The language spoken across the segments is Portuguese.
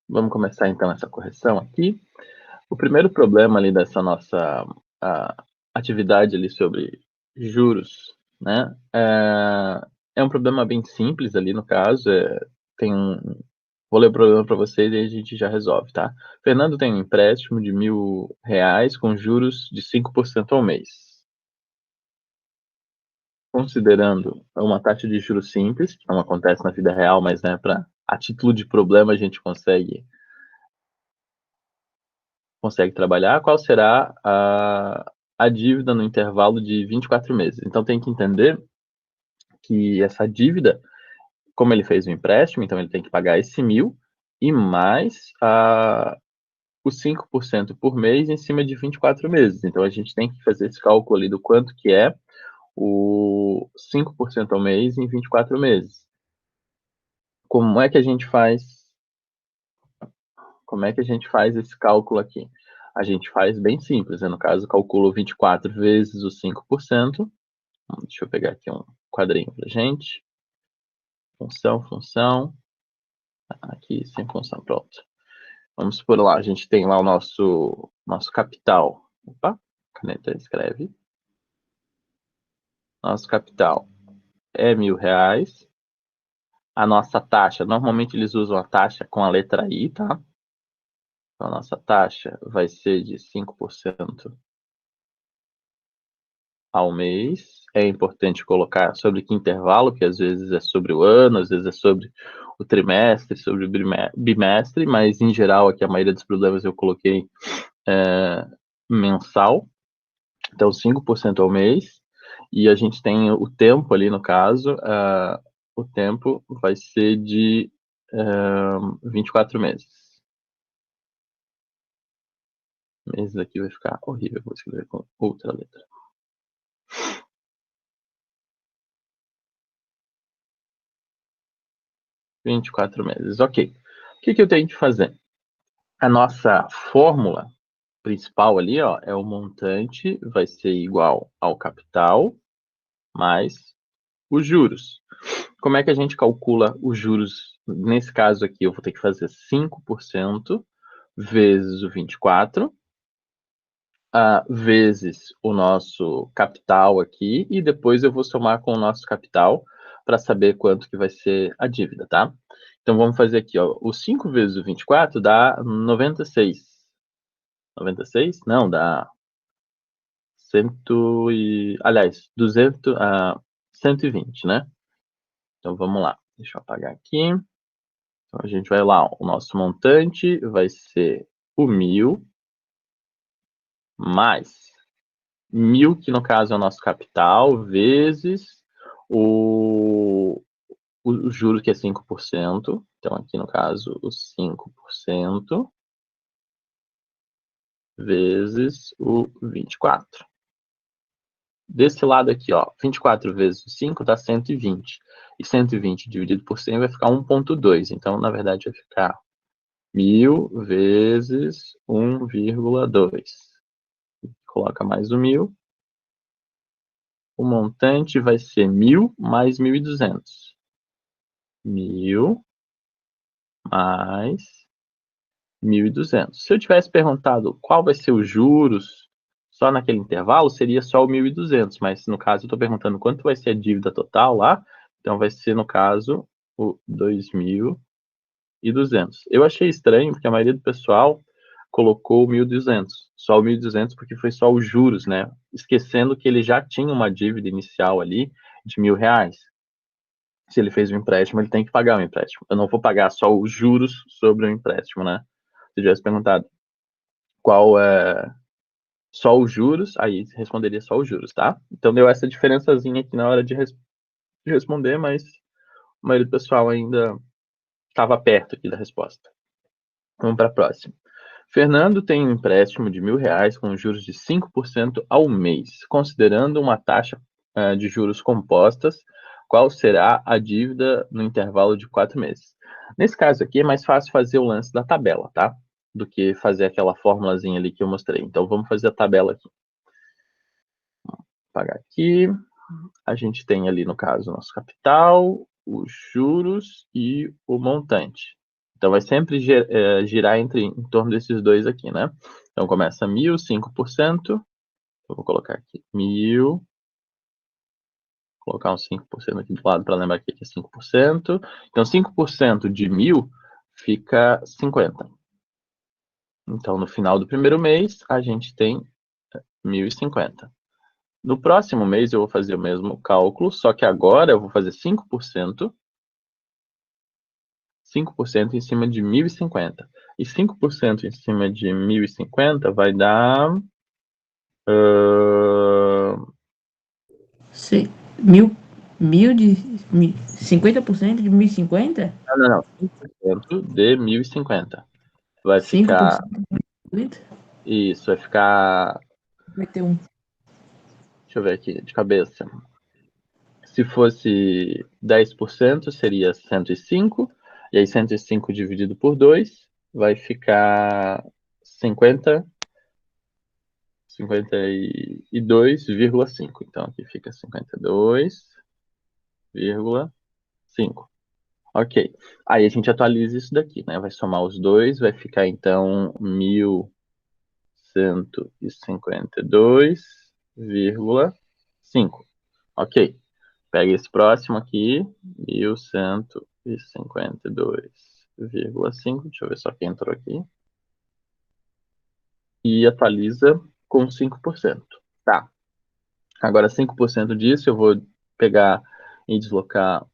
Vamos começar então essa correção aqui. O primeiro problema ali dessa nossa atividade ali sobre juros, né, é um problema bem simples ali no caso, vou ler o problema para vocês e aí a gente já resolve, tá? Fernando tem um empréstimo de R$ 1.000 com juros de 5% ao mês. Considerando uma taxa de juros simples, que não acontece na vida real, mas, né, a título de problema a gente consegue trabalhar, qual será a dívida no intervalo de 24 meses. Então tem que entender que essa dívida, como ele fez o empréstimo, então ele tem que pagar esse 1.000 e mais os 5% por mês em cima de 24 meses. Então a gente tem que fazer esse cálculo ali do quanto que é o 5% ao mês em 24 meses. Como é que a gente faz Como é que a gente faz esse cálculo aqui? A gente faz bem simples, né? No caso, calculo 24 vezes os 5%. Deixa eu pegar aqui um quadrinho pra gente. Função. Aqui, sem função, pronto. Vamos por lá, a gente tem lá o nosso capital. Opa, caneta escreve. Nosso capital é R$ 1.000. A nossa taxa, normalmente eles usam a taxa com a letra I, tá? Então, a nossa taxa vai ser de 5% ao mês. É importante colocar sobre que intervalo, que às vezes é sobre o ano, às vezes é sobre o trimestre, sobre o bimestre, mas em geral aqui a maioria dos problemas eu coloquei mensal, então 5% ao mês, e a gente tem o tempo ali no caso, o tempo vai ser de 24 meses. Meses aqui vai ficar horrível, vou escrever com outra letra. 24 meses, ok. O que eu tenho que fazer? A nossa fórmula principal ali, ó, é o montante vai ser igual ao capital mais os juros. Como é que a gente calcula os juros? Nesse caso aqui, eu vou ter que fazer 5% vezes o 24, vezes o nosso capital aqui, e depois eu vou somar com o nosso capital para saber quanto que vai ser a dívida, tá? Então, vamos fazer aqui, ó, o 5 vezes o 24 dá 96. 96? Não, dá aliás, 120, né? Então, vamos lá. Deixa eu apagar aqui. Então, a gente vai lá. O nosso montante vai ser o 1.000 mais 1.000, que no caso é o nosso capital, vezes o juro, que é 5%. Então, aqui no caso, os 5% vezes o 24. Desse lado aqui, ó, 24 vezes 5 dá 120. E 120 dividido por 100 vai ficar 1,2. Então, na verdade, vai ficar 1.000 vezes 1,2. Coloca mais o 1.000. O montante vai ser 1.000 mais 1.200. 1.000 mais 1.200. Se eu tivesse perguntado qual vai ser os juros só naquele intervalo, seria só o 1.200, mas no caso eu estou perguntando quanto vai ser a dívida total lá, então vai ser, no caso, o 2.200. Eu achei estranho, porque a maioria do pessoal colocou o 1.200, só o 1.200 porque foi só os juros, né? Esquecendo que ele já tinha uma dívida inicial ali de R$ 1.000. Se ele fez um empréstimo, ele tem que pagar o empréstimo. Eu não vou pagar só os juros sobre o empréstimo, né? Se tivesse perguntado qual é só os juros, aí responderia só os juros, tá? Então deu essa diferençazinha aqui na hora de responder, mas a maioria do pessoal ainda estava perto aqui da resposta. Vamos para a próxima. Fernando tem um empréstimo de R$ 1.000 com juros de 5% ao mês. Considerando uma taxa de juros compostas, qual será a dívida no intervalo de 4 meses? Nesse caso aqui, é mais fácil fazer o lance da tabela, tá? Do que fazer aquela formulazinha ali que eu mostrei. Então, vamos fazer a tabela aqui. Vou apagar aqui. A gente tem ali, no caso, o nosso capital, os juros e o montante. Então, vai sempre girar em torno desses dois aqui, né? Então, começa 1.000, 5%. Eu vou colocar aqui 1.000. Colocar uns 5% aqui do lado para lembrar que aqui é 5%. Então, 5% de 1.000 fica 50. Então, no final do primeiro mês, a gente tem 1.050. No próximo mês, eu vou fazer o mesmo cálculo, só que agora eu vou fazer 5% em cima de 1.050. E 5% em cima de 1.050 vai dar... Mil de... 50% de 1.050? Não. 5% de 1.050. Vai ficar... 5% de 1.050? Isso, vai ficar... Vai ter um... Deixa eu ver aqui, de cabeça. Se fosse 10%, seria 105. E aí 105 dividido por 2 vai ficar 52,5. Então aqui fica 52,5. Ok. Aí a gente atualiza isso daqui, né? Vai somar os dois, vai ficar então 1.152,5. Ok. Pega esse próximo aqui, 1.152,5. Deixa eu ver só quem entrou aqui. E atualiza com 5%. Tá. Agora, 5% disso eu vou pegar e deslocar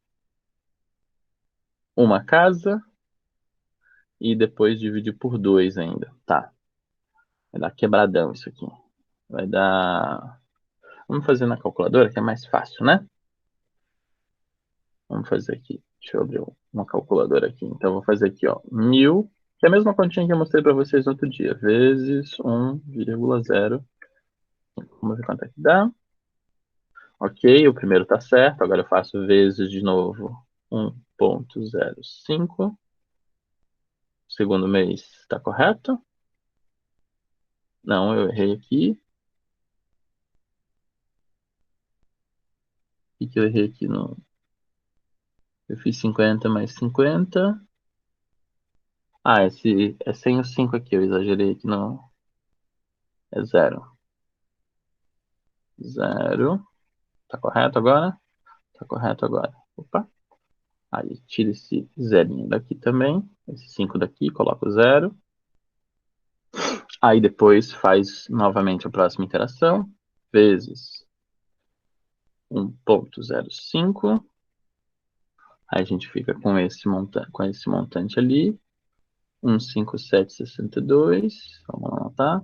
uma casa e depois dividir por 2 ainda. Tá. Vai dar quebradão isso aqui. Vai dar... Vamos fazer na calculadora, que é mais fácil, né? Vamos fazer aqui. Deixa eu abrir uma calculadora aqui. Então, eu vou fazer aqui, ó, 1.000, que é a mesma continha que eu mostrei para vocês no outro dia, vezes 1,0. Vamos ver quanto é que dá. Ok, o primeiro tá certo. Agora eu faço vezes de novo 1,05. O segundo mês está correto? Não, eu errei aqui. O que eu errei aqui? No... Eu fiz 50 mais 50. Ah, esse é sem o 5 aqui, eu exagerei aqui, não. É 0. 0. Tá correto agora? Tá correto agora. Opa. Aí tira esse zerinho daqui também. Esse 5 daqui, coloca o 0. Aí depois faz novamente a próxima interação. Vezes 1,05. Aí a gente fica com esse montante ali. 157,62. Vamos anotar.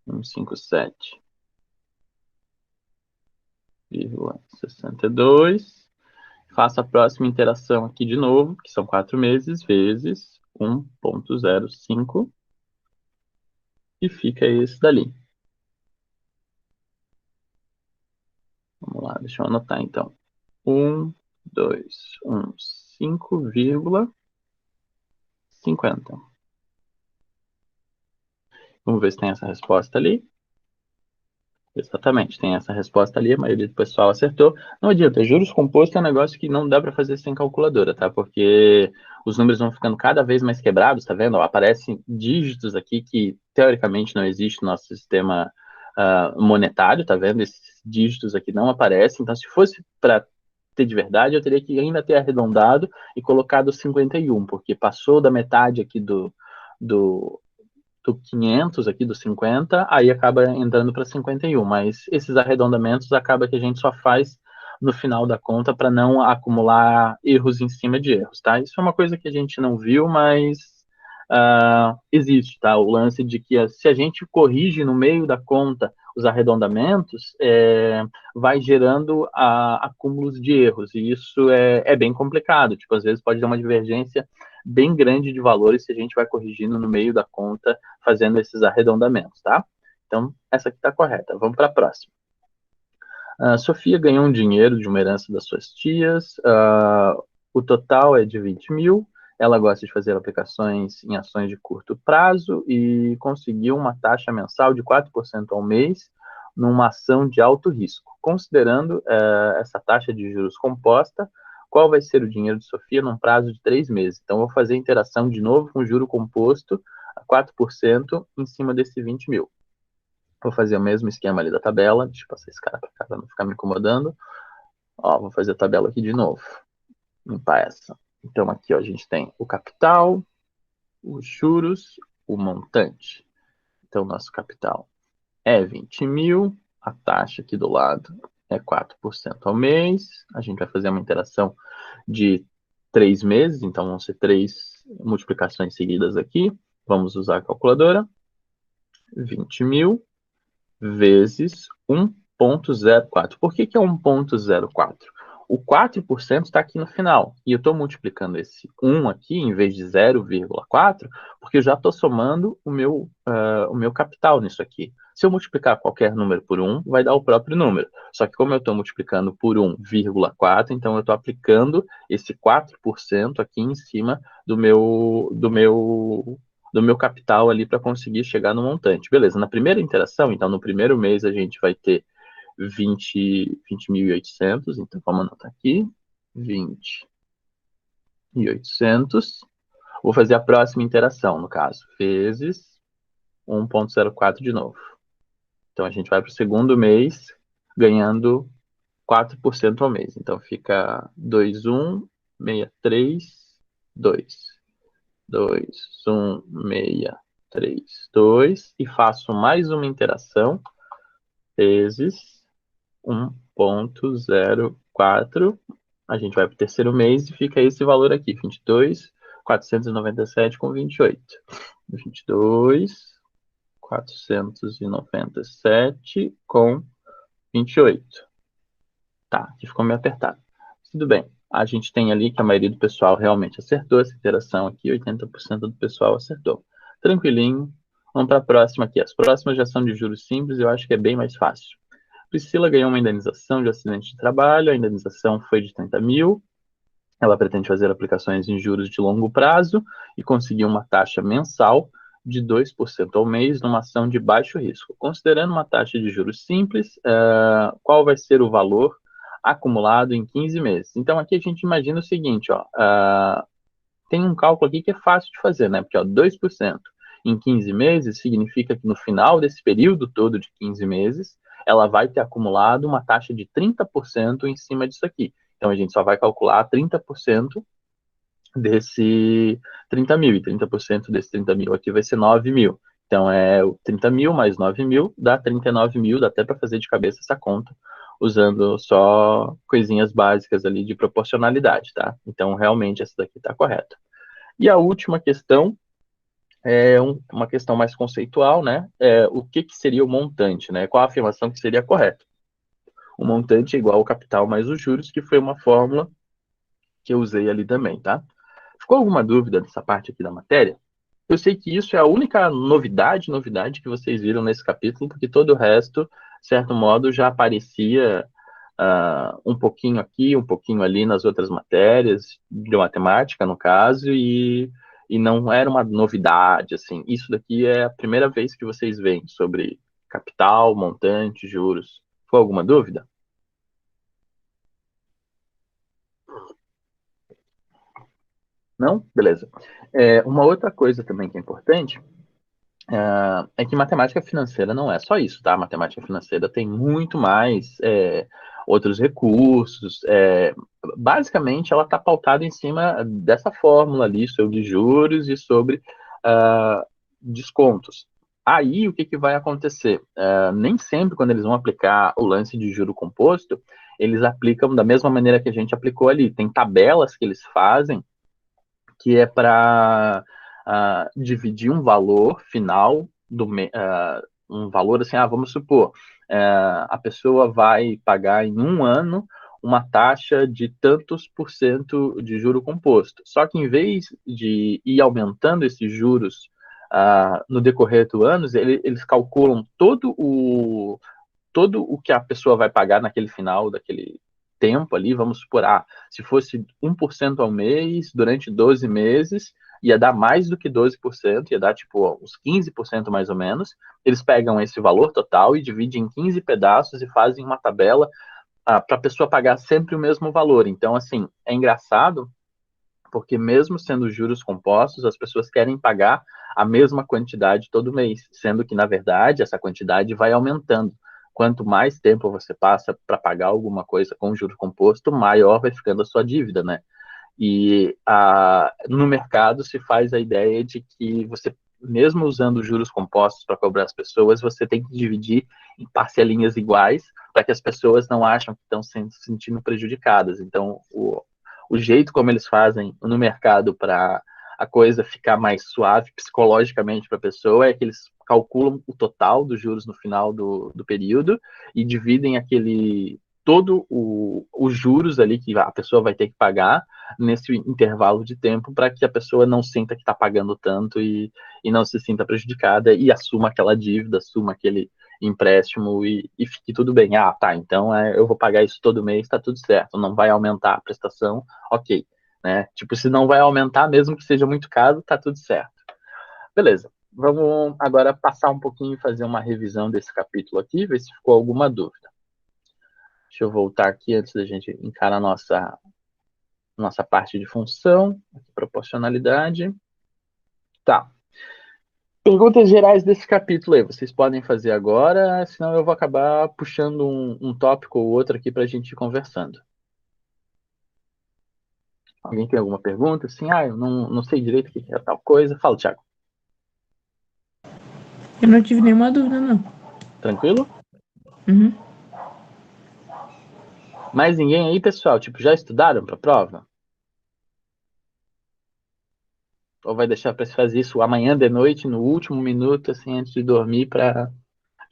157,62. Faço a próxima interação aqui de novo, que são 4 meses, vezes 1,05. E fica esse dali. Vamos lá, deixa eu anotar então. 1,215,50. Vamos ver se tem essa resposta ali. Exatamente, tem essa resposta ali, a maioria do pessoal acertou. Não adianta, juros compostos é um negócio que não dá para fazer sem calculadora, tá? Porque os números vão ficando cada vez mais quebrados, tá vendo? Aparecem dígitos aqui que teoricamente não existe no nosso sistema monetário, tá vendo? Esses dígitos aqui não aparecem, então se fosse para ter de verdade, eu teria que ainda ter arredondado e colocado 51, porque passou da metade aqui do 500 aqui, do 50, aí acaba entrando para 51, mas esses arredondamentos acaba que a gente só faz no final da conta para não acumular erros em cima de erros, tá? Isso é uma coisa que a gente não viu, mas existe, tá? O lance de que se a gente corrige no meio da conta os arredondamentos, vai gerando acúmulos de erros, e isso é bem complicado, tipo, às vezes pode dar uma divergência bem grande de valores se a gente vai corrigindo no meio da conta, fazendo esses arredondamentos, tá? Então, essa aqui está correta. Vamos para a próxima. Sofia ganhou um dinheiro de uma herança das suas tias. O total é de 20 mil. Ela gosta de fazer aplicações em ações de curto prazo e conseguiu uma taxa mensal de 4% ao mês numa ação de alto risco. Considerando essa taxa de juros composta, qual vai ser o dinheiro de Sofia num prazo de 3 meses. Então, eu vou fazer a interação de novo com juro composto a 4% em cima desse 20 mil. Vou fazer o mesmo esquema ali da tabela. Deixa eu passar esse cara para cá para não ficar me incomodando. Ó, vou fazer a tabela aqui de novo. Limpar essa. Então, aqui ó, a gente tem o capital, os juros, o montante. Então, nosso capital é 20 mil. A taxa aqui do lado é 4% ao mês. A gente vai fazer uma interação de 3 meses. Então, vão ser 3 multiplicações seguidas aqui. Vamos usar a calculadora. 20 mil vezes 1,04. Por que é 1,04? O 4% está aqui no final. E eu estou multiplicando esse 1 aqui, em vez de 0,4, porque eu já estou somando o meu capital nisso aqui. Se eu multiplicar qualquer número por 1, vai dar o próprio número. Só que como eu estou multiplicando por 1,4, então eu estou aplicando esse 4% aqui em cima do meu capital ali para conseguir chegar no montante. Beleza, na primeira interação, então no primeiro mês a gente vai ter 20.800, então vamos anotar aqui, 20.800. Vou fazer a próxima interação, no caso, vezes 1,04 de novo. Então a gente vai para o segundo mês ganhando 4% ao mês. Então fica 2.163.2. 2.163.2 e faço mais uma interação vezes 1,04. A gente vai para o terceiro mês e fica esse valor aqui, 22.497,28. 22.497,28. Tá, aqui ficou meio apertado. Tudo bem. A gente tem ali que a maioria do pessoal realmente acertou essa interação aqui, 80% do pessoal acertou. Tranquilinho. Vamos para a próxima aqui. As próximas já são de juros simples, eu acho que é bem mais fácil. Priscila ganhou uma indenização de acidente de trabalho, a indenização foi de 30 mil. Ela pretende fazer aplicações em juros de longo prazo e conseguir uma taxa mensal de 2% ao mês numa ação de baixo risco. Considerando uma taxa de juros simples, qual vai ser o valor acumulado em 15 meses? Então, aqui a gente imagina o seguinte, ó, tem um cálculo aqui que é fácil de fazer, né? Porque ó, 2% em 15 meses significa que no final desse período todo de 15 meses, ela vai ter acumulado uma taxa de 30% em cima disso aqui. Então, a gente só vai calcular 30% desse 30 mil, e 30% desse 30 mil aqui vai ser 9 mil. Então, é o 30 mil mais 9 mil, dá 39 mil, dá até para fazer de cabeça essa conta, usando só coisinhas básicas ali de proporcionalidade, tá? Então, realmente, essa daqui está correta. E a última questão é uma questão mais conceitual, né? O que seria o montante, né? Qual a afirmação que seria correta? O montante é igual ao capital mais os juros, que foi uma fórmula que eu usei ali também, tá? Ficou alguma dúvida dessa parte aqui da matéria? Eu sei que isso é a única novidade que vocês viram nesse capítulo, porque todo o resto, de certo modo, já aparecia um pouquinho aqui, um pouquinho ali nas outras matérias, de matemática, no caso, e não era uma novidade, assim. Isso daqui é a primeira vez que vocês veem sobre capital, montante, juros. Ficou alguma dúvida? Não? Beleza. Uma outra coisa também que é importante é que matemática financeira não é só isso, tá? Matemática financeira tem muito mais outros recursos. Basicamente, ela está pautada em cima dessa fórmula ali sobre juros e sobre descontos. Aí, o que vai acontecer? Nem sempre, quando eles vão aplicar o lance de juro composto, eles aplicam da mesma maneira que a gente aplicou ali. Tem tabelas que eles fazem que é para dividir um valor final, um valor assim, vamos supor, a pessoa vai pagar em um ano uma taxa de tantos por cento de juro composto. Só que em vez de ir aumentando esses juros no decorrer do ano, eles calculam todo o que a pessoa vai pagar naquele final daquele tempo ali, vamos supor, se fosse 1% ao mês, durante 12 meses, ia dar mais do que 12%, ia dar tipo uns 15% mais ou menos. Eles pegam esse valor total e dividem em 15 pedaços e fazem uma tabela para a pessoa pagar sempre o mesmo valor. Então, assim, é engraçado, porque mesmo sendo juros compostos, as pessoas querem pagar a mesma quantidade todo mês, sendo que, na verdade, essa quantidade vai aumentando. Quanto mais tempo você passa para pagar alguma coisa com juro composto, maior vai ficando a sua dívida, né? E no mercado se faz a ideia de que você, mesmo usando juros compostos para cobrar as pessoas, você tem que dividir em parcelinhas iguais para que as pessoas não acham que estão se sentindo prejudicadas. Então, o jeito como eles fazem no mercado para a coisa ficar mais suave psicologicamente para a pessoa é que eles calculam o total dos juros no final do período e dividem todo os juros ali que a pessoa vai ter que pagar nesse intervalo de tempo para que a pessoa não sinta que está pagando tanto e não se sinta prejudicada e assuma aquela dívida, assuma aquele empréstimo e fique tudo bem. Ah, tá, então eu vou pagar isso todo mês, tá tudo certo, não vai aumentar a prestação, ok. Né? Tipo, se não vai aumentar, mesmo que seja muito caro, tá tudo certo. Beleza, vamos agora passar um pouquinho e fazer uma revisão desse capítulo aqui, ver se ficou alguma dúvida. Deixa eu voltar aqui antes da gente encarar a nossa parte de função, proporcionalidade. Tá. Perguntas gerais desse capítulo aí, vocês podem fazer agora, senão eu vou acabar puxando um tópico ou outro aqui para a gente ir conversando. Alguém tem alguma pergunta? Assim, eu não sei direito o que é tal coisa. Fala, Thiago. Eu não tive nenhuma dúvida, não. Tranquilo? Uhum. Mais ninguém aí, pessoal? Tipo, já estudaram para a prova? Ou vai deixar para se fazer isso amanhã de noite, no último minuto, assim, antes de dormir, para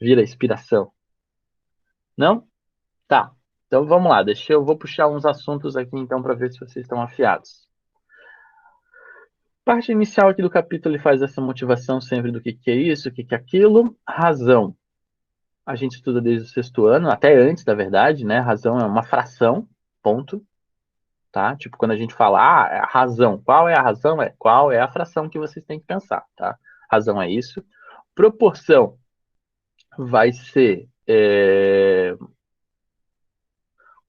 vir a inspiração? Não? Tá. Então vamos lá, vou puxar uns assuntos aqui então para ver se vocês estão afiados. Parte inicial aqui do capítulo ele faz essa motivação sempre do que é isso, o que é aquilo. Razão. A gente estuda desde o sexto ano, até antes, da verdade, né? Razão é uma fração, ponto. Tá? Tipo, quando a gente fala, é a razão. Qual é a razão? Qual é a fração que vocês têm que pensar, tá? Razão é isso. Proporção vai ser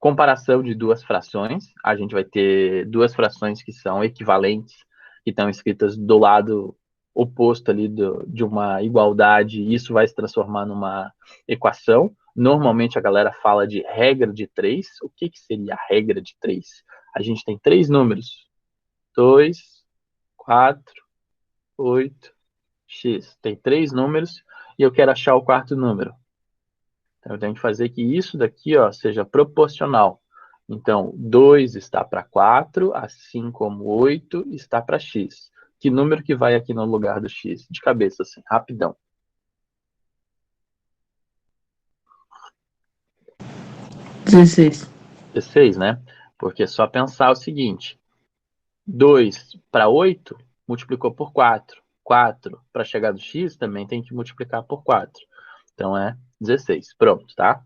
comparação de duas frações. A gente vai ter duas frações que são equivalentes, que estão escritas do lado oposto ali de uma igualdade, e isso vai se transformar numa equação. Normalmente a galera fala de regra de três. O que seria a regra de três? A gente tem três números: 2, 4, 8, x. Tem três números e eu quero achar o quarto número. Então, eu tenho que fazer que isso daqui seja proporcional. Então, 2 está para 4, assim como 8 está para x. Que número que vai aqui no lugar do x? De cabeça, assim, rapidão. 16. 16, né? Porque é só pensar o seguinte: 2 para 8 multiplicou por 4. 4 para chegar do x também tem que multiplicar por 4. Então, é 16. Pronto, tá?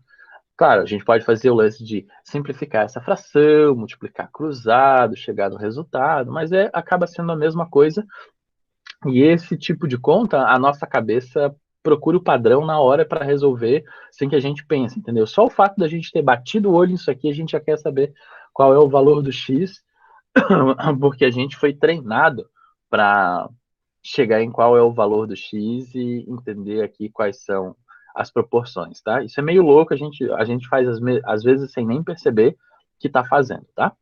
Claro, a gente pode fazer o lance de simplificar essa fração, multiplicar cruzado, chegar no resultado, mas acaba sendo a mesma coisa. E esse tipo de conta, a nossa cabeça procura o padrão na hora para resolver, sem que a gente pense, entendeu? Só o fato da gente ter batido o olho nisso aqui, a gente já quer saber qual é o valor do X, porque a gente foi treinado para chegar em qual é o valor do X e entender aqui quais são as proporções, tá? Isso é meio louco, a gente faz às vezes sem nem perceber que está fazendo, tá?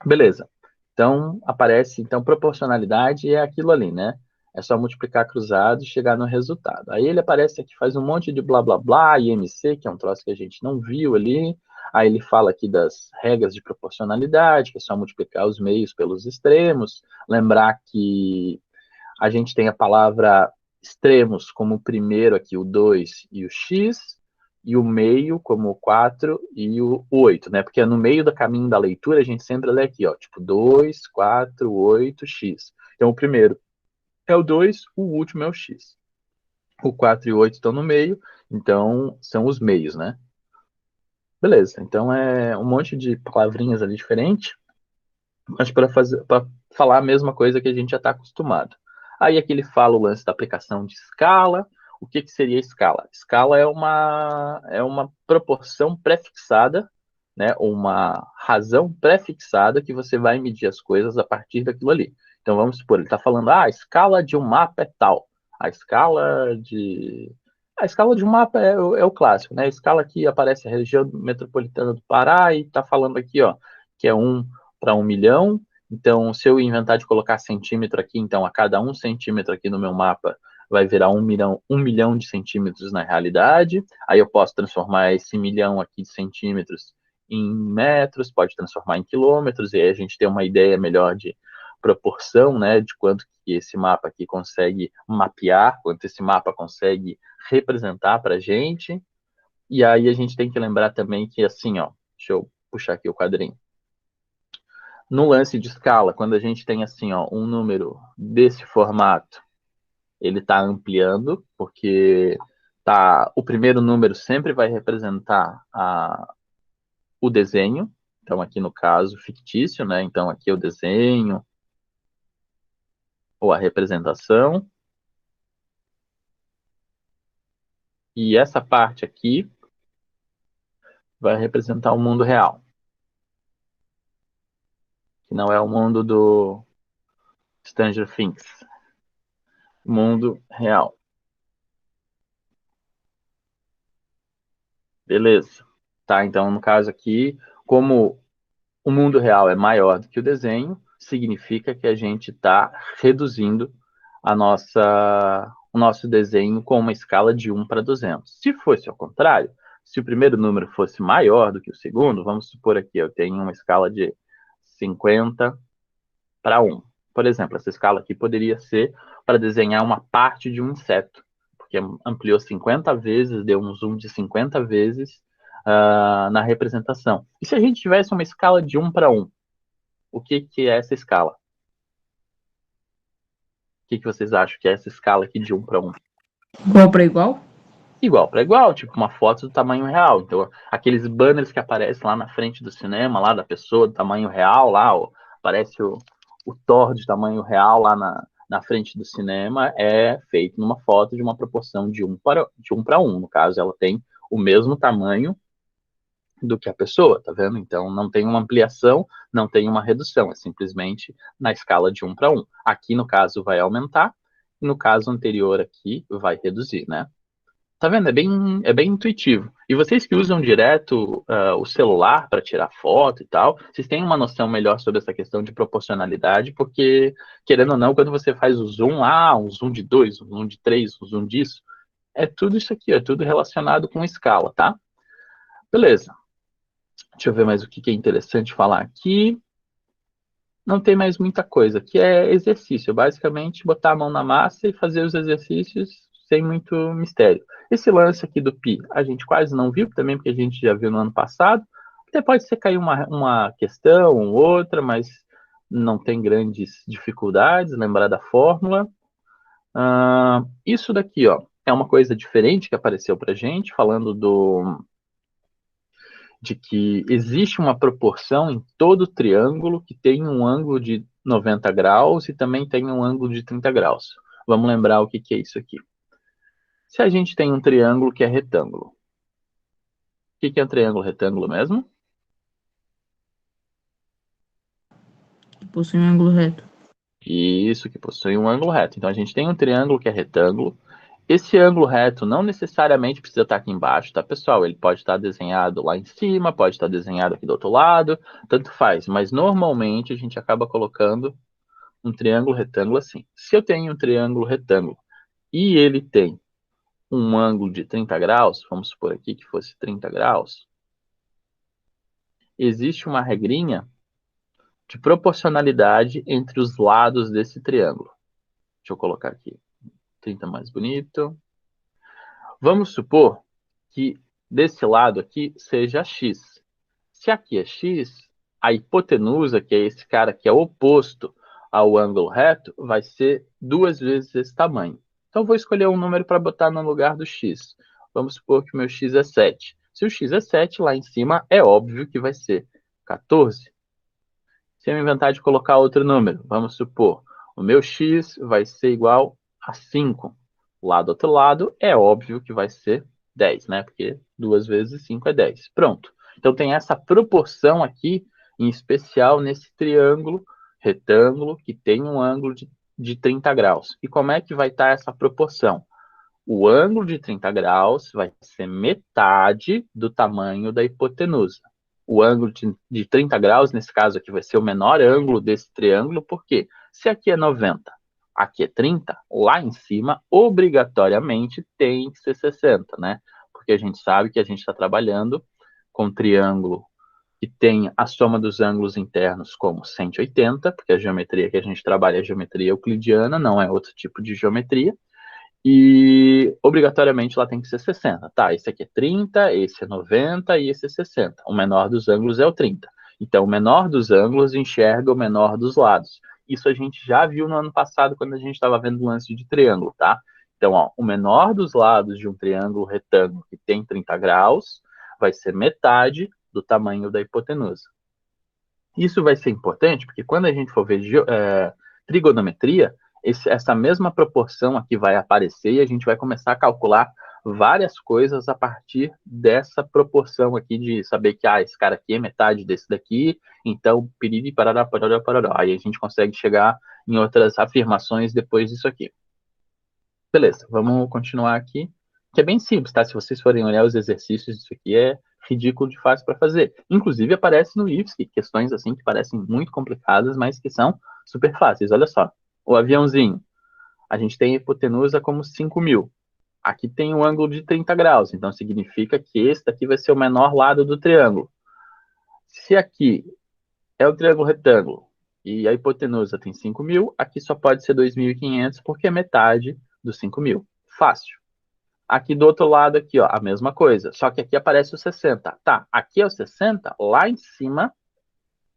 Beleza. Então, aparece, então, proporcionalidade é aquilo ali, né? É só multiplicar cruzado e chegar no resultado. Aí ele aparece aqui, faz um monte de blá blá blá, IMC, que é um troço que a gente não viu ali. Aí ele fala aqui das regras de proporcionalidade, que é só multiplicar os meios pelos extremos. Lembrar que a gente tem a palavra extremos como o primeiro aqui, o 2 e o x, e o meio como o 4 e o 8, né? Porque no meio do caminho da leitura a gente sempre lê aqui, ó, tipo 2, 4, 8, x. Então o primeiro é o 2, o último é o x. O 4 e o 8 estão no meio, então são os meios, né? Beleza, então é um monte de palavrinhas ali diferentes, mas para falar a mesma coisa que a gente já está acostumado. Aí aqui ele fala o lance da aplicação de escala. O que seria escala? Escala é uma proporção prefixada né, uma razão pré-fixada que você vai medir as coisas a partir daquilo ali. Então, vamos supor, ele está falando, a escala de um mapa é tal. A escala de... A escala de um mapa é o clássico, né? A escala que aparece a região metropolitana do Pará e está falando aqui, ó, que é 1 para 1 milhão. Então, se eu inventar de colocar centímetro aqui, então a cada 1 centímetro aqui no meu mapa vai virar 1 milhão de centímetros na realidade. Aí eu posso transformar esse milhão aqui de centímetros em metros, pode transformar em quilômetros, e aí a gente tem uma ideia melhor de proporção, né, de quanto que esse mapa aqui consegue mapear, quanto esse mapa consegue representar para a gente. E aí a gente tem que lembrar também que, assim, ó, deixa eu puxar aqui o quadrinho. No lance de escala, quando a gente tem, assim, ó, um número desse formato, ele está ampliando, porque o primeiro número sempre vai representar o desenho. Então, aqui no caso, fictício, né? Então, aqui é o desenho, ou a representação. E essa parte aqui vai representar o mundo real, que não é o mundo do Stranger Things. Mundo real. Beleza. Tá, então, no caso aqui, como o mundo real é maior do que o desenho, significa que a gente está reduzindo o nosso desenho com uma escala de 1 para 200. Se fosse ao contrário, se o primeiro número fosse maior do que o segundo, vamos supor aqui, eu tenho uma escala de 50 para 1. Por exemplo, essa escala aqui poderia ser para desenhar uma parte de um inseto, porque ampliou 50 vezes, deu um zoom de 50 vezes na representação. E se a gente tivesse uma escala de 1 para 1, o que é essa escala? O que vocês acham que é essa escala aqui de 1 para 1? Igual para igual? Igual para igual, tipo uma foto do tamanho real. Então, aqueles banners que aparecem lá na frente do cinema, lá da pessoa do tamanho real, lá, ó, aparece o Thor de tamanho real lá na frente do cinema, é feito numa foto de uma proporção de 1 para 1. No caso, ela tem o mesmo tamanho do que a pessoa, tá vendo? Então, não tem uma ampliação, não tem uma redução, é simplesmente na escala de 1 para 1. Aqui, no caso, vai aumentar, e no caso anterior aqui, vai reduzir, né? Tá vendo? É bem intuitivo. E vocês que usam direto o celular para tirar foto e tal, vocês têm uma noção melhor sobre essa questão de proporcionalidade, porque, querendo ou não, quando você faz o zoom, um zoom de 2, um zoom de 3, um zoom disso, é tudo isso aqui, é tudo relacionado com escala, tá? Beleza. Deixa eu ver mais o que é interessante falar aqui. Não tem mais muita coisa, que é exercício. Basicamente, botar a mão na massa e fazer os exercícios sem muito mistério. Esse lance aqui do pi, a gente quase não viu, também porque a gente já viu no ano passado. Até pode ser cair uma questão ou outra, mas não tem grandes dificuldades, lembrar da fórmula. Isso daqui, ó, é uma coisa diferente que apareceu para a gente, falando de que existe uma proporção em todo triângulo que tem um ângulo de 90 graus e também tem um ângulo de 30 graus. Vamos lembrar o que é isso aqui. Se a gente tem um triângulo que é retângulo, o que é um triângulo retângulo mesmo? Que possui um ângulo reto. Isso, que possui um ângulo reto. Então a gente tem um triângulo que é retângulo. Esse ângulo reto não necessariamente precisa estar aqui embaixo, tá, pessoal? Ele pode estar desenhado lá em cima, pode estar desenhado aqui do outro lado, tanto faz. Mas normalmente a gente acaba colocando um triângulo retângulo assim. Se eu tenho um triângulo retângulo e ele tem um ângulo de 30 graus, vamos supor aqui que fosse 30 graus, existe uma regrinha de proporcionalidade entre os lados desse triângulo. Deixa eu colocar aqui 30 mais bonito. Vamos supor que desse lado aqui seja x. Se aqui é x, a hipotenusa, que é esse cara que é oposto ao ângulo reto, vai ser 2 vezes esse tamanho. Então, vou escolher um número para botar no lugar do x. Vamos supor que o meu x é 7. Se o x é 7, lá em cima é óbvio que vai ser 14. Se eu inventar de colocar outro número, vamos supor, o meu x vai ser igual a 5. Lá do outro lado, é óbvio que vai ser 10, né? Porque 2 vezes 5 é 10. Pronto. Então tem essa proporção aqui, em especial nesse triângulo retângulo que tem um ângulo de 30 graus. E como é que vai estar essa proporção? O ângulo de 30 graus vai ser metade do tamanho da hipotenusa. O ângulo de 30 graus, nesse caso aqui, vai ser o menor ângulo desse triângulo, porque se aqui é 90, aqui é 30, lá em cima, obrigatoriamente, tem que ser 60, né? Porque a gente sabe que a gente está trabalhando com um triângulo que tem a soma dos ângulos internos como 180, porque a geometria que a gente trabalha é a geometria euclidiana, não é outro tipo de geometria, e obrigatoriamente lá tem que ser 60. Tá, esse aqui é 30, esse é 90 e esse é 60. O menor dos ângulos é o 30. Então, o menor dos ângulos enxerga o menor dos lados. Isso a gente já viu no ano passado, quando a gente estava vendo o lance de triângulo, tá? Então, ó, o menor dos lados de um triângulo retângulo que tem 30 graus vai ser metade do tamanho da hipotenusa. Isso vai ser importante, porque quando a gente for ver trigonometria, essa mesma proporção aqui vai aparecer e a gente vai começar a calcular várias coisas a partir dessa proporção aqui de saber que esse cara aqui é metade desse daqui, então piriri, parará, parará, parará. Aí a gente consegue chegar em outras afirmações depois disso aqui. Beleza, vamos continuar aqui, que é bem simples, tá? Se vocês forem olhar os exercícios, isso aqui é ridículo de fácil para fazer. Inclusive, aparece no IFSC questões assim que parecem muito complicadas, mas que são super fáceis. Olha só, o aviãozinho, a gente tem a hipotenusa como 5.000. Aqui tem um ângulo de 30 graus, então significa que esse daqui vai ser o menor lado do triângulo. Se aqui é o triângulo retângulo e a hipotenusa tem 5.000, aqui só pode ser 2.500 porque é metade dos 5.000. Fácil. Aqui do outro lado, aqui, ó, a mesma coisa. Só que aqui aparece o 60. Tá, aqui é o 60, lá em cima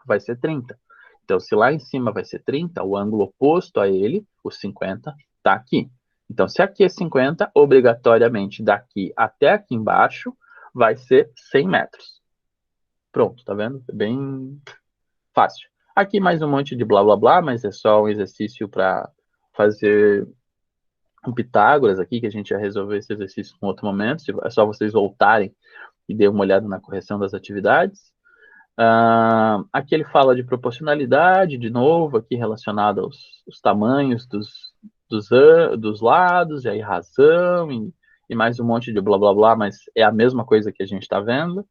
vai ser 30. Então, se lá em cima vai ser 30, o ângulo oposto a ele, o 50, tá aqui. Então, se aqui é 50, obrigatoriamente daqui até aqui embaixo vai ser 100 metros. Pronto, tá vendo? É bem fácil. Aqui mais um monte de blá blá blá, mas é só um exercício para fazer um Pitágoras aqui, que a gente já resolveu esse exercício em outro momento. É só vocês voltarem e dar uma olhada na correção das atividades. Aqui ele fala de proporcionalidade, de novo, aqui relacionado aos tamanhos dos lados, e aí razão, e mais um monte de blá blá blá, mas é a mesma coisa que a gente está vendo.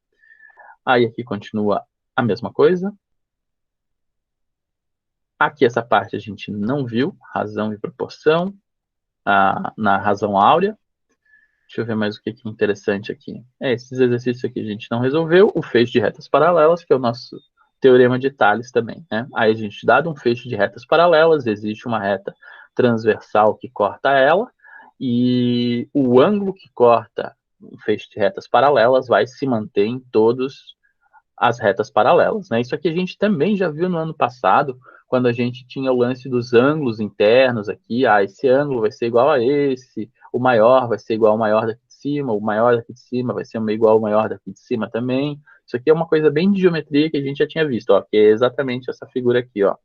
Aí aqui continua a mesma coisa. Aqui essa parte a gente não viu, razão e proporção, na razão áurea. Deixa eu ver mais o que é interessante aqui. Esses exercícios aqui a gente não resolveu. O feixe de retas paralelas, que é o nosso teorema de Tales também, né? Aí a gente, dado um feixe de retas paralelas, existe uma reta transversal que corta ela, e o ângulo que corta um feixe de retas paralelas vai se manter em todas as retas paralelas, né? Isso aqui a gente também já viu no ano passado, quando a gente tinha o lance dos ângulos internos aqui. Esse ângulo vai ser igual a esse, o maior vai ser igual ao maior daqui de cima, o maior daqui de cima vai ser igual ao maior daqui de cima também. Isso aqui é uma coisa bem de geometria que a gente já tinha visto, ó, que é exatamente essa figura aqui, ó,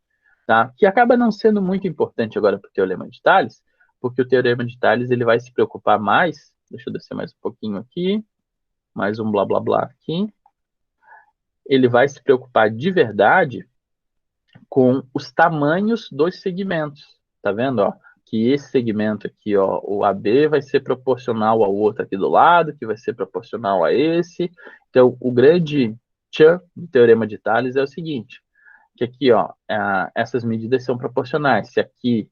tá? Que acaba não sendo muito importante agora para o teorema de Tales, porque o teorema de Tales ele vai se preocupar mais, deixa eu descer mais um pouquinho aqui, mais um blá blá blá aqui, ele vai se preocupar de verdade com os tamanhos dos segmentos. Tá vendo, ó? Que esse segmento aqui, ó, o AB vai ser proporcional ao outro aqui do lado, que vai ser proporcional a esse. Então, o grande tchan do teorema de Tales é o seguinte, que aqui, ó, essas medidas são proporcionais. Se aqui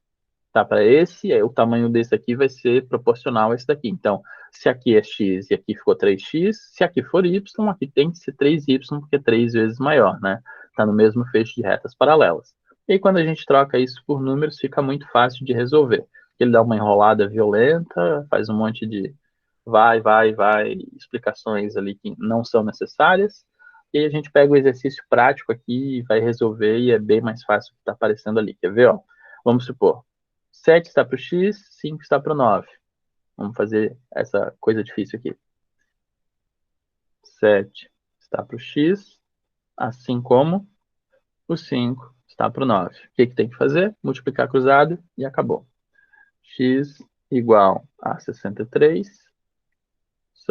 tá para esse, o tamanho desse aqui vai ser proporcional a esse daqui. Então, se aqui é x e aqui ficou 3x, se aqui for y, aqui tem que ser 3y, porque é 3 vezes maior, né? Está no mesmo feixe de retas paralelas. E aí, quando a gente troca isso por números, fica muito fácil de resolver. Ele dá uma enrolada violenta, faz um monte de vai, explicações ali que não são necessárias, e aí a gente pega o exercício prático aqui e vai resolver, e é bem mais fácil do que está aparecendo ali. Quer ver, ó? Vamos supor, 7 está para o x, 5 está para o 9. Vamos fazer essa coisa difícil aqui. 7 está para o x, assim como o 5 está para o 9. O que tem que fazer? Multiplicar cruzado e acabou. X igual a 63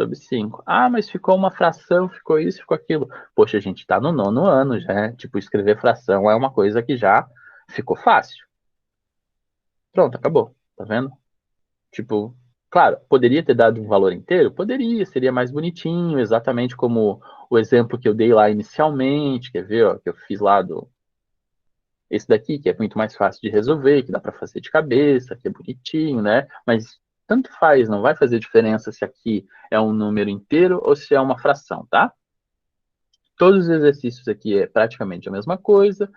sobre 5. Ah, mas ficou uma fração, ficou isso, ficou aquilo. Poxa, a gente tá no 9º ano já, né? Tipo, escrever fração é uma coisa que já ficou fácil. Pronto, acabou. Tá vendo? Tipo, claro, poderia ter dado um valor inteiro? Poderia, seria mais bonitinho, exatamente como o exemplo que eu dei lá inicialmente, quer ver, ó, que eu fiz lá do esse daqui, que é muito mais fácil de resolver, que dá para fazer de cabeça, que é bonitinho, né? Mas tanto faz, não vai fazer diferença se aqui é um número inteiro ou se é uma fração, tá? Todos os exercícios aqui é praticamente a mesma coisa.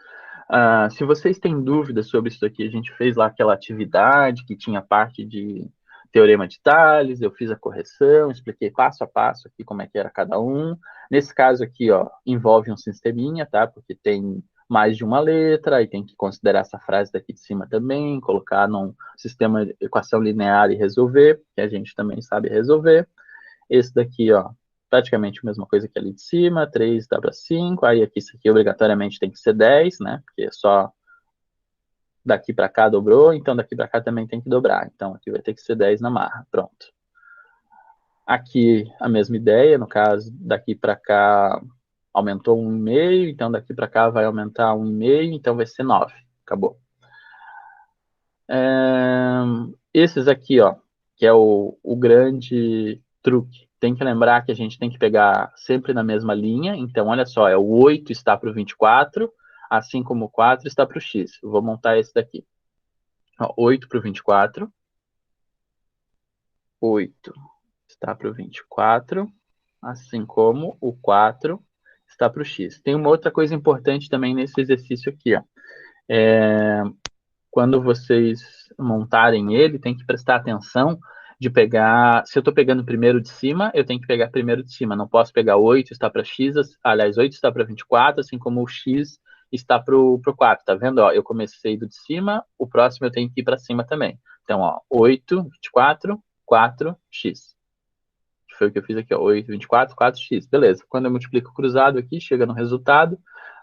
Se vocês têm dúvidas sobre isso aqui, a gente fez lá aquela atividade que tinha parte de teorema de Tales, eu fiz a correção, expliquei passo a passo aqui como é que era cada um. Nesse caso aqui, ó, envolve um sisteminha, tá? Porque tem mais de uma letra, e tem que considerar essa frase daqui de cima também, colocar num sistema de equação linear e resolver, que a gente também sabe resolver. Esse daqui, ó, praticamente a mesma coisa que ali de cima, 3 dá para 5, aí aqui isso aqui obrigatoriamente tem que ser 10, né? Porque é só daqui para cá dobrou, então daqui para cá também tem que dobrar. Então aqui vai ter que ser 10 na marra, pronto. Aqui a mesma ideia, no caso, daqui para cá aumentou 1,5, então daqui para cá vai aumentar 1,5, então vai ser 9. Acabou. Esses aqui, ó, que é o grande truque. Tem que lembrar que a gente tem que pegar sempre na mesma linha. Então, olha só, é o 8 está para o 24, assim como o 4 está para o x. Eu vou montar esse daqui. Ó, 8 para o 24. 8 está para o 24, assim como o 4 está para o x. Tem uma outra coisa importante também nesse exercício aqui, ó. Quando vocês montarem ele, tem que prestar atenção de pegar. Se eu estou pegando primeiro de cima, eu tenho que pegar primeiro de cima. Não posso pegar 8 está para x, aliás, 8 está para 24, assim como o x está para o 4. Tá vendo? Ó, eu comecei do de cima, o próximo eu tenho que ir para cima também. Então, ó, 8, 24, 4x. Foi o que eu fiz aqui, ó, 8, 24, 4x. Beleza. Quando eu multiplico o cruzado aqui, chega no resultado,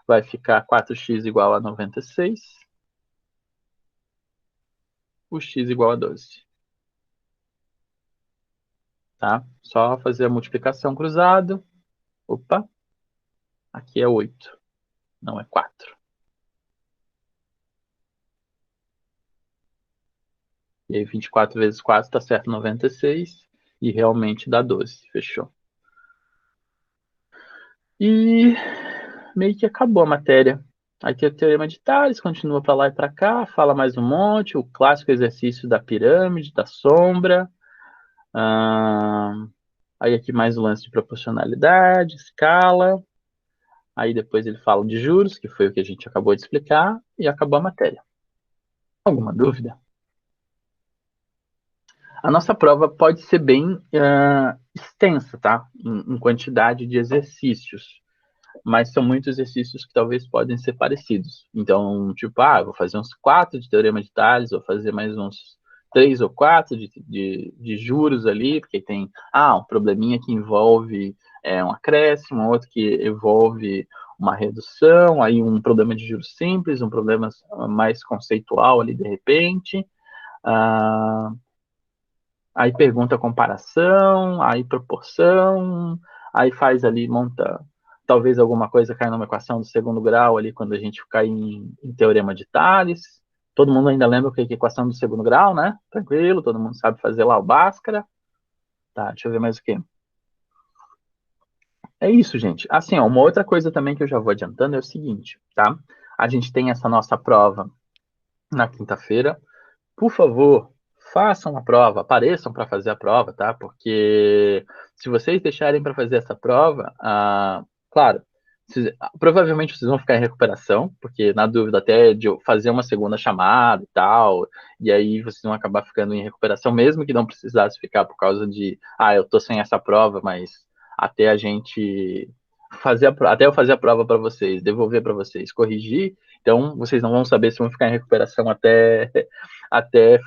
vai ficar 4x igual a 96. O x igual a 12. Tá? Só fazer a multiplicação cruzado. Opa, aqui é 8, não é 4. E aí 24 vezes 4 está certo 96 e realmente dá 12. Fechou. E meio que acabou a matéria. Aqui é o teorema de Tales, continua para lá e para cá, fala mais um monte, o clássico exercício da pirâmide, da sombra. Aí aqui mais o lance de proporcionalidade, escala. Aí depois ele fala de juros, que foi o que a gente acabou de explicar, e acabou a matéria. Alguma dúvida? A nossa prova pode ser bem extensa, tá? Em quantidade de exercícios. Mas são muitos exercícios que talvez podem ser parecidos. Então, tipo, vou fazer uns 4 de teorema de Tales, vou fazer mais uns 3 ou 4 de juros ali, porque tem um probleminha que envolve um acréscimo, outro que envolve uma redução, aí um problema de juros simples, um problema mais conceitual ali de repente. Aí pergunta comparação, aí proporção, aí faz ali, monta, talvez alguma coisa cai numa equação do segundo grau ali, quando a gente cai em teorema de Tales. Todo mundo ainda lembra o que é equação do segundo grau, né? Tranquilo, todo mundo sabe fazer lá o Bhaskara. Tá, deixa eu ver mais o que. É isso, gente. Assim, ó, uma outra coisa também que eu já vou adiantando é o seguinte, tá? A gente tem essa nossa prova na quinta-feira. Por favor, façam a prova, apareçam para fazer a prova, tá? Porque se vocês deixarem para fazer essa prova, claro, provavelmente vocês vão ficar em recuperação, porque na dúvida até de fazer uma segunda chamada e tal, e aí vocês vão acabar ficando em recuperação, mesmo que não precisasse ficar por causa de, eu tô sem essa prova, mas até a gente até eu fazer a prova para vocês, devolver para vocês, corrigir, então vocês não vão saber se vão ficar em recuperação até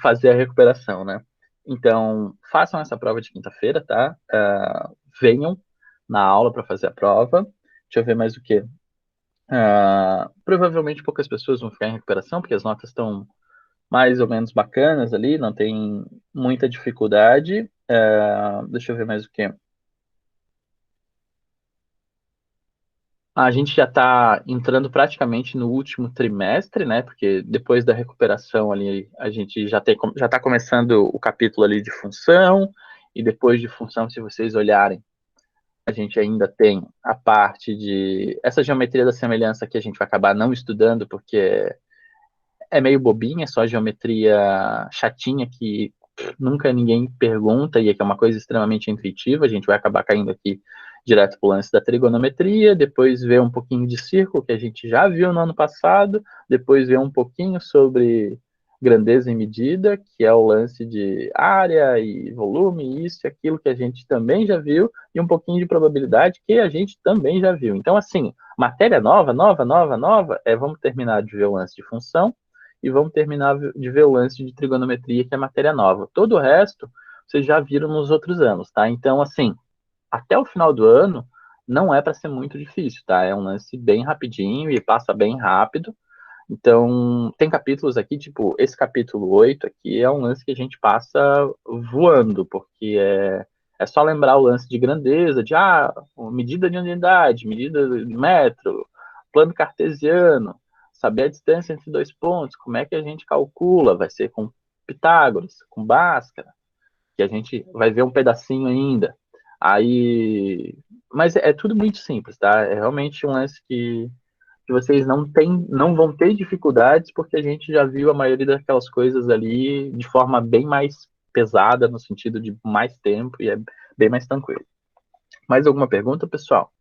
fazer a recuperação, né? Então, façam essa prova de quinta-feira, tá? Venham na aula para fazer a prova. Deixa eu ver mais o que. Provavelmente poucas pessoas vão ficar em recuperação, porque as notas estão mais ou menos bacanas ali, não tem muita dificuldade. Deixa eu ver mais o que. A gente já está entrando praticamente no último trimestre, né? Porque depois da recuperação ali, a gente já está começando o capítulo ali de função, e depois de função, se vocês olharem, a gente ainda tem a parte de essa geometria da semelhança que a gente vai acabar não estudando, porque é meio bobinha, é só geometria chatinha que nunca ninguém pergunta e é que é uma coisa extremamente intuitiva. A gente vai acabar caindo aqui direto para o lance da trigonometria, depois ver um pouquinho de círculo, que a gente já viu no ano passado, depois ver um pouquinho sobre grandeza e medida, que é o lance de área e volume, isso e aquilo que a gente também já viu, e um pouquinho de probabilidade que a gente também já viu. Então, assim, matéria nova, vamos terminar de ver o lance de função, e vamos terminar de ver o lance de trigonometria, que é matéria nova. Todo o resto, vocês já viram nos outros anos, tá? Então, assim, até o final do ano, não é para ser muito difícil, tá? É um lance bem rapidinho e passa bem rápido. Então, tem capítulos aqui, tipo, esse capítulo 8 aqui é um lance que a gente passa voando, porque é só lembrar o lance de grandeza, de medida de unidade, medida de metro, plano cartesiano, saber a distância entre dois pontos, como é que a gente calcula, vai ser com Pitágoras, com Bhaskara, que a gente vai ver um pedacinho ainda. Aí, mas é tudo muito simples, tá? É realmente um lance que vocês não vão ter dificuldades, porque a gente já viu a maioria daquelas coisas ali de forma bem mais pesada, no sentido de mais tempo, e é bem mais tranquilo. Mais alguma pergunta, pessoal?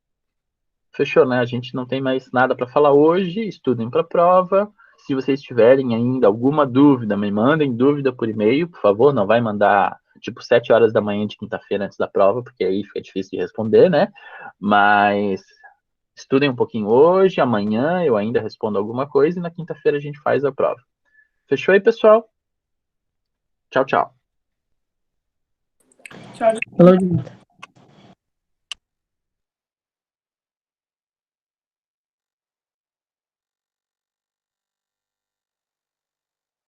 Fechou, né? A gente não tem mais nada para falar hoje, estudem para a prova. Se vocês tiverem ainda alguma dúvida, me mandem dúvida por e-mail, por favor, não vai mandar tipo 7 horas da manhã de quinta-feira antes da prova, porque aí fica difícil de responder, né? Mas estudem um pouquinho hoje, amanhã eu ainda respondo alguma coisa e na quinta-feira a gente faz a prova. Fechou aí, pessoal? Tchau, tchau. Falou, Jonathan.